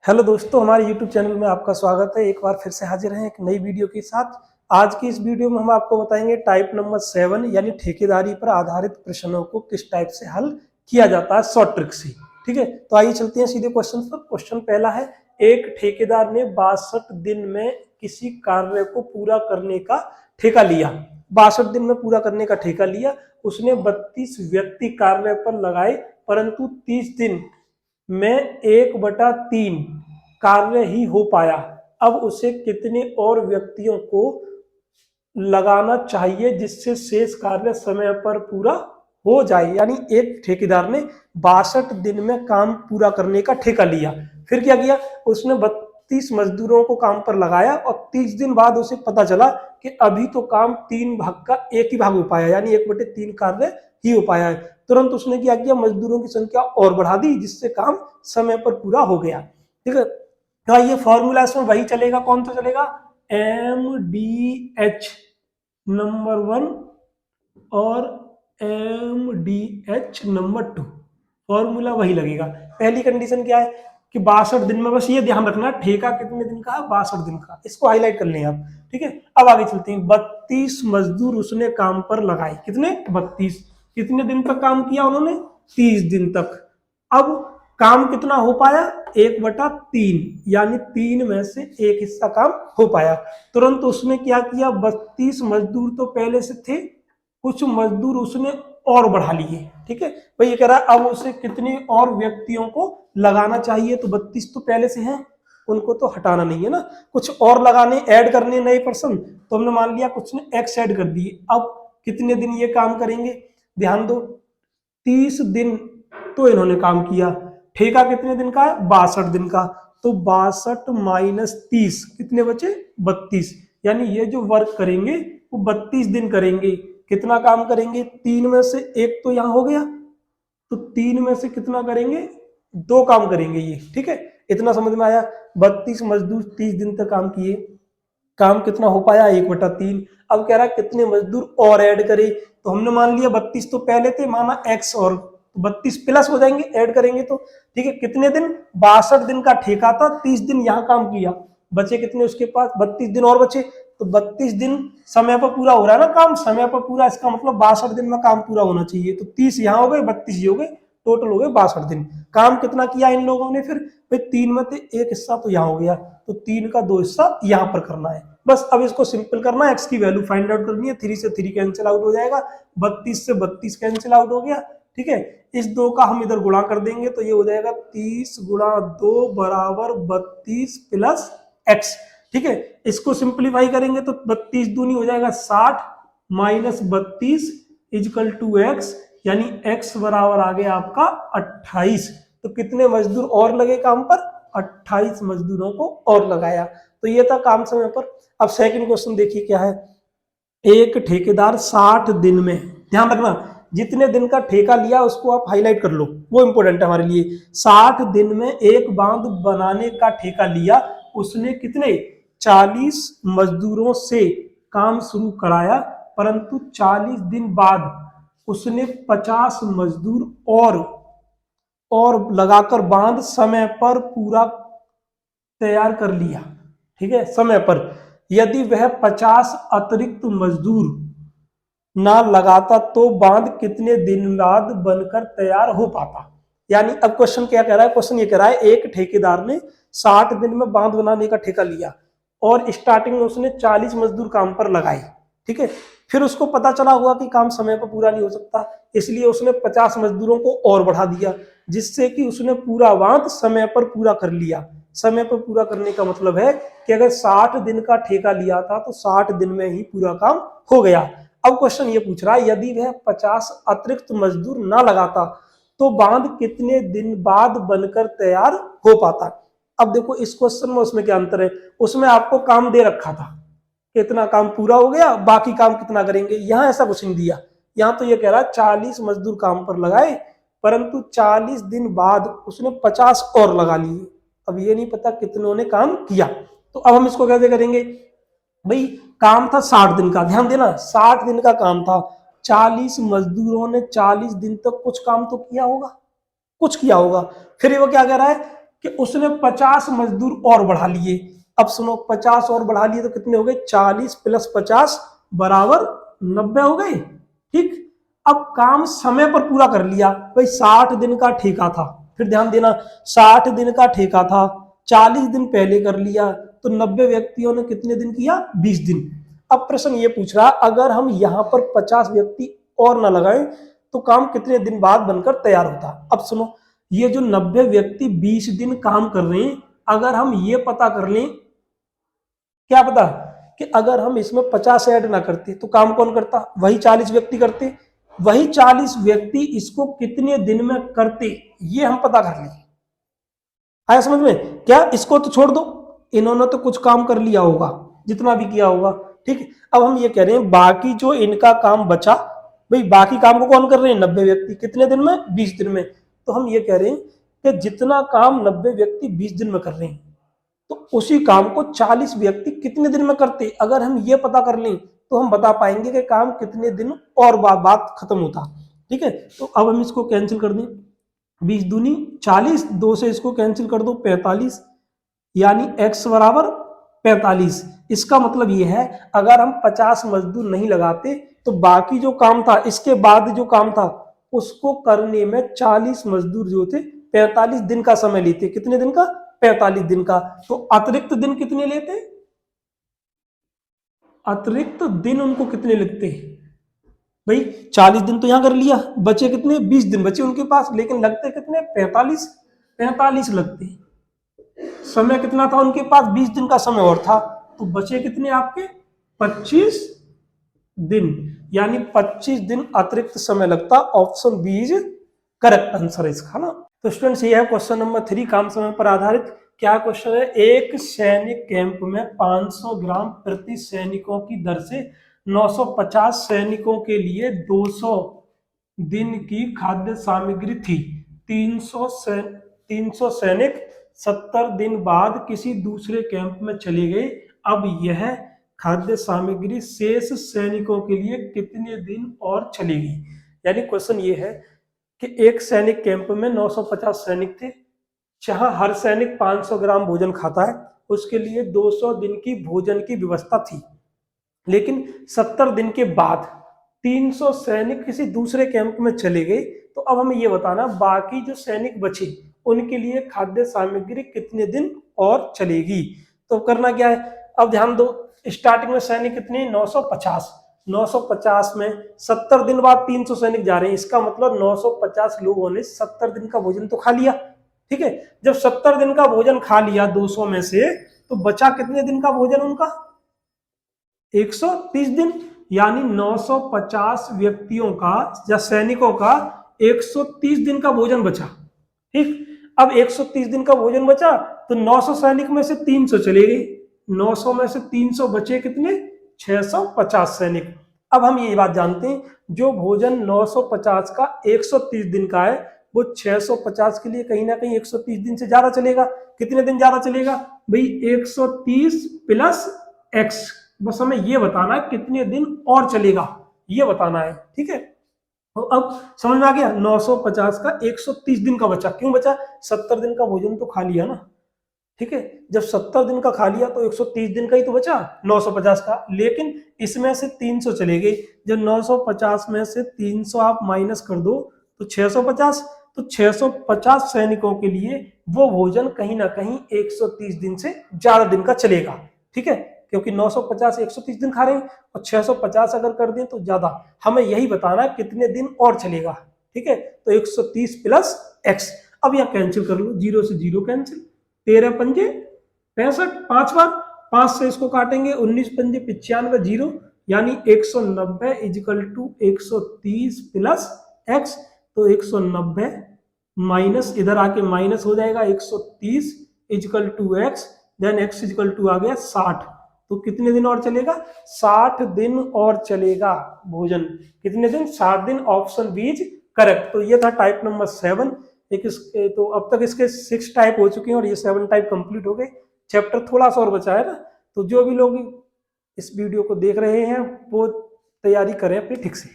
Hello दोस्तों, हमारे YouTube channel में आपका स्वागत है। एक बार फिर से हाजिर हैं एक नई वीडियो के साथ। आज की इस वीडियो में हम आपको बताएंगे टाइप नंबर 7 यानी ठेकेदारी पर आधारित प्रश्नों को किस टाइप से हल किया जाता है शॉर्ट ट्रिक से। ठीक है, तो आइए चलते हैं सीधे क्वेश्चन पर। क्वेश्चन पहला है, एक ठेकेदार ने 62 दिन में किसी कार्य को पूरा करने का ठेका लिया। 62 दिन में पूरा करने का ठेका लिया। उसने 32 व्यक्ति कार्य पर लगाए, परंतु 30 दिन में 1/3 कार्य ही हो पाया। अब उसे कितने और व्यक्तियों को लगाना चाहिए जिससे शेष कार्य समय पर पूरा हो जाए। यानी एक ठेकेदार ने 62 दिन में काम पूरा करने का ठेका लिया। फिर क्या किया, उसने 32 मजदूरों को काम पर लगाया और 30 दिन बाद उसे पता चला कि अभी तो काम 3 भाग का 1 ही भाग हो पाया, यानी 1/3 कार्य ही हो पाया है। तुरंत उसने क्या किया, मजदूरों की संख्या और बढ़ा दी, जिससे काम समय पर पूरा हो गया। ठीक है, तो ये फॉर्मूला इसमें वही चलेगा, कौन सा चलेगा, MDH नंबर 1 और MDH नंबर 2, फॉर्मूला वही लगेगा। पहली कंडीशन क्या है कि 62 दिन में, बस ये ध्यान रखना ठेका कितने दिन का है, 62 दिन का, इसको हाईलाइट कर लें आप। ठीक है, अब आगे चलते हैं। 32 मजदूर उसने काम पर लगाए, कितने, 32। कितने दिन तक काम किया उन्होंने, 30 दिन तक। अब काम कितना हो पाया, 1/3, यानी 3 में से 1 हिस्सा काम हो पाया। तुरंत उसने क्या किया, 32 मजदूर तो पहले से थे, कुछ मजदूर उसने और बढ़ा लिए। ठीक है भाई, ये कह रहा है अब उसे कितने और व्यक्तियों को लगाना चाहिए। तो 32 तो पहले से हैं, उनको तो हटाना नहीं है ना, कुछ और लगाने, ऐड करने नए पर्सन। तो हमने मान लिया कुछ ने एक्स ऐड कर दिए। अब कितने दिन ये काम करेंगे, ध्यान दो, 30 दिन तो इन्होंने काम किया। ठेका कितने दिन का है, 62 दिन का। तो 62 माइनस 30 कितने बचे, 32। यानी ये जो वर्क करेंगे वो 32 दिन करेंगे। कितना काम करेंगे, 3 में से 1 तो यहां हो गया, तो 3 में से कितना करेंगे, 2 काम करेंगे ये। ठीक है, इतना समझ में आया। 32 मजदूर 30 दिन तक काम किए, काम कितना हो पाया, 1/3। अब कह रहा है कितने मजदूर और ऐड करे। तो हमने मान लिया 32 तो पहले थे, माना एक्स, और 32 प्लस हो जाएंगे ऐड करेंगे तो। ठीक है, कितने दिन, 62 दिन का ठेका था, 30 दिन यहाँ काम किया, बचे कितने उसके पास, 32 दिन और बचे। तो 32 दिन समय पर पूरा हो रहा है ना काम, समय पर पूरा, इसका मतलब 62 दिन में काम पूरा होना चाहिए। तो 30 यहाँ हो गए, 32 ये हो गए, टोटल हो गए 62 दिन। काम कितना किया इन लोगों ने, फिर भाई 3 में से 1 हिस्सा तो यहाँ हो गया, तो 3 का 2 हिस्सा यहाँ पर करना है। बस अब इसको सिंपल करना है, एक्स की वैल्यू फाइंड आउट करनी है। 3 से 3 कैंसिल आउट हो जाएगा, 32 से 32 कैंसिल आउट हो गया। ठीक है, इस 2 का हम इधर गुणा कर देंगे तो ये हो जाएगा 30 गुणा 2 बराबर 32 प्लस एक्स। ठीक है, इसको सिंप्लीफाई करेंगे तो 32 दूनी हो जाएगा 60 माइनस 32 इजकल टू एक्स, यानी एक्स बराबर आ गया आपका 28। तो कितने मजदूर और लगे काम पर, 28 मजदूरों को और लगाया। तो ये था काम समय पर। अब सेकंड क्वेश्चन देखिए क्या है, एक ठेकेदार 60 दिन में, ध्यान रखना जितने दिन का ठेका लिया उसको आप हाईलाइट कर लो, वो इंपॉर्टेंट है हमारे लिए। 60 दिन में एक बांध बनाने का ठेका लिया। उसने कितने, 40 मजदूरों से काम शुरू कराया, परंतु 40 दिन बाद उसने 50 मजदूर और लगाकर बांध समय पर पूरा तैयार कर लिया। ठीक है, समय पर। यदि वह 50 अतिरिक्त मजदूर ना लगाता तो बांध कितने दिन बाद बनकर तैयार हो पाता। यानी अब क्वेश्चन क्या कह रहा है, क्वेश्चन ये कह रहा है एक ठेकेदार ने 60 दिन में बांध बनाने का ठेका लिया और स्टार्टिंग में उसने 40 मजदूर काम पर लगाए। ठीक है, फिर उसको पता चला हुआ कि काम समय पर पूरा नहीं हो सकता, इसलिए उसने 50 मजदूरों को और बढ़ा दिया, जिससे कि उसने पूरा बांध समय पर पूरा कर लिया। समय पर पूरा करने का मतलब है कि अगर 60 दिन का ठेका लिया था तो 60 दिन में ही पूरा काम हो गया। अब क्वेश्चन ये पूछ रहा है यदि वह 50 अतिरिक्त मजदूर ना लगाता तो बांध कितने दिन बाद बनकर तैयार हो पाता। अब देखो इस क्वेश्चन में उसमें क्या अंतर है, उसमें आपको काम दे रखा था, कितना काम पूरा हो गया, बाकी काम कितना करेंगे। यहाँ ऐसा कुछ नहीं दिया, यहाँ तो ये कह रहा है 40 मजदूर काम पर लगाए, परंतु 40 दिन बाद उसने 50 और लगा लिए। अब ये नहीं पता कितनों ने काम किया। तो अब हम इसको कैसे करेंगे, भाई काम था 60 दिन का, ध्यान देना 60 दिन का काम था, 40 मजदूरों ने 40 दिन तक कुछ काम तो किया होगा, कुछ किया होगा। फिर वो क्या कह रहा है कि उसने 50 मजदूर और बढ़ा लिए। अब सुनो, 50 और बढ़ा लिए तो कितने हो गए? 40 प्लस 50 बराबर 90 हो गए। ठीक, अब काम समय पर पूरा कर लिया भाई, 60 दिन का ठेका था, फिर ध्यान देना 60 दिन का ठेका था, 40 दिन पहले कर लिया, तो 90 व्यक्तियों ने कितने दिन किया? 20 दिन। अब प्रश्न ये पूछ रहा, अगर हम यहाँ पर 50 व्यक्ति और ना लगाएं तो काम कितने दिन बाद बनकर तैयार होता? अब सुनो, ये जो 90 व्यक्ति 20 दिन काम कर रहे हैं, अगर हम ये पता कर लें, क्या पता कि अगर हम इसमें 50 ऐड ना करते तो काम कौन करता? वही 40 व्यक्ति करते। वही 40 व्यक्ति इसको कितने दिन में करते, ये हम पता कर लें। आया समझ में? क्या इसको तो छोड़ दो, इन्होंने तो कुछ काम कर लिया होगा, जितना भी किया होगा। ठीक है, अब हम ये कह रहे हैं बाकी जो इनका काम बचा, भाई बाकी काम को कौन कर रहे हैं? 90 व्यक्ति, कितने दिन में? 20 दिन में। तो हम ये कह रहे हैं कि जितना काम 90 व्यक्ति 20 दिन में कर रहे हैं, तो उसी काम को 40 व्यक्ति कितने दिन में करते? अगर हम ये पता कर लें तो हम बता पाएंगे कि काम कितने दिन और बाद खत्म होता। ठीक है, तो अब हम इसको कैंसिल कर दें, 20 दूनी 40, 2 से इसको कैंसिल कर दो 45, यानी x बराबर 45। इसका मतलब ये है अगर हम 50 मजदूर नहीं लगाते तो बाकी जो काम था, इसके बाद जो काम था, उसको करने में 40 मजदूर जो थे 45 दिन का समय लेते। कितने दिन का? 45 दिन का। तो अतिरिक्त दिन कितने लेते? अतिरिक्त दिन उनको कितने लगते? भाई 40 दिन तो यहां कर लिया, बचे कितने? 20 दिन बचे उनके पास, लेकिन लगते कितने? 45। 45 लगते। समय कितना था उनके पास? 20 दिन का समय और था, तो बचे कितने आपके? 25 दिन, यानी 25 दिन अतिरिक्त समय लगता। Option B is correct answer इसका ना। तो स्टूडेंट्स ये है क्वेश्चन नंबर 3, काम समय पर आधारित। क्या क्वेश्चन है? एक सैनिक कैंप में 500 ग्राम प्रति सैनिकों की दर से 950 सैनिकों के लिए 200 दिन की खाद्य सामग्री थी। 300 सैनिक 70 दिन बाद किसी दूसरे कैंप में चले गए। अब यह खाद्य सामग्री शेष सैनिकों के लिए कितने दिन और चलेगी? यानी क्वेश्चन ये है कि एक सैनिक कैंप में 950 सैनिक थे, जहां हर सैनिक 500 ग्राम भोजन खाता है, उसके लिए 200 दिन की भोजन की व्यवस्था थी। लेकिन 70 दिन के बाद 300 सैनिक किसी दूसरे कैंप में चले गए, तो अब हमें यह बताना बाकी जो सैनिक बचे उनके लिए खाद्य सामग्री कितने दिन और चलेगी। तो करना क्या है, अब ध्यान दो, स्टार्टिंग में सैनिक कितने? 950। 950 में 70 दिन बाद 300 सैनिक जा रहे हैं, इसका मतलब 950 लोगों ने 70 दिन का भोजन तो खा लिया। ठीक है, जब 70 दिन का भोजन खा लिया 200 में से, तो बचा कितने दिन का भोजन उनका? 130 दिन, यानी 950 व्यक्तियों का या सैनिकों का 130 दिन का भोजन बचा। ठीक, अब 130 दिन का भोजन बचा तो 900 सैनिक में से 300 चले गए, 900 में से 300 बचे कितने? 650 सैनिक। अब हम ये बात जानते हैं, जो भोजन 950 का 130 दिन का है, वो 650 के लिए कहीं ना कहीं 130 दिन से ज्यादा चलेगा। कितने दिन ज्यादा चलेगा भाई? 130 प्लस x। बस हमें ये बताना है कितने दिन और चलेगा, ये बताना है। ठीक है, तो अब समझ में आ गया, 950 का 130 दिन का बचा। क्यों बचा? 70 दिन का भोजन तो खा लिया ना। ठीक है, जब 70 दिन का खा लिया तो 130 दिन का ही तो बचा 950 का, लेकिन इसमें से 300 चले गए। जब 950 में से 300 आप माइनस कर दो तो 650, तो 650 सैनिकों के लिए वो भोजन कहीं ना कहीं 130 दिन से ज्यादा दिन का चलेगा। ठीक है, क्योंकि 950 130 दिन खा रहे हैं और 650 अगर कर दें तो ज्यादा। हमें यही बताना है कितने दिन और चलेगा। ठीक है, तो 130 प्लस x। अब यहाँ कैंसिल कर लो, 0 से 0 कैंसिल, 13 पंजे 65, 5 बार 5 से इसको काटेंगे, 19 पंजे 95, 0, यानी 190 इजिकल टू 130 प्लस x। तो 190 माइनस इधर आके माइनस हो जाएगा 130 equal to x, then x equal to आ गया 60। तो कितने दिन और चलेगा? 60 दिन और चलेगा भोजन। कितने दिन? 60 दिन। Option B is correct. तो ये था टाइप नंबर 7। तो अब तक इसके 6 टाइप हो चुके हैं और ये 7 टाइप कंप्लीट हो गए। चैप्टर थोड़ा सा और बचा है ना, तो जो भी लोग इस वीडियो को देख रहे हैं वो तैयारी करें अपनी ठीक से।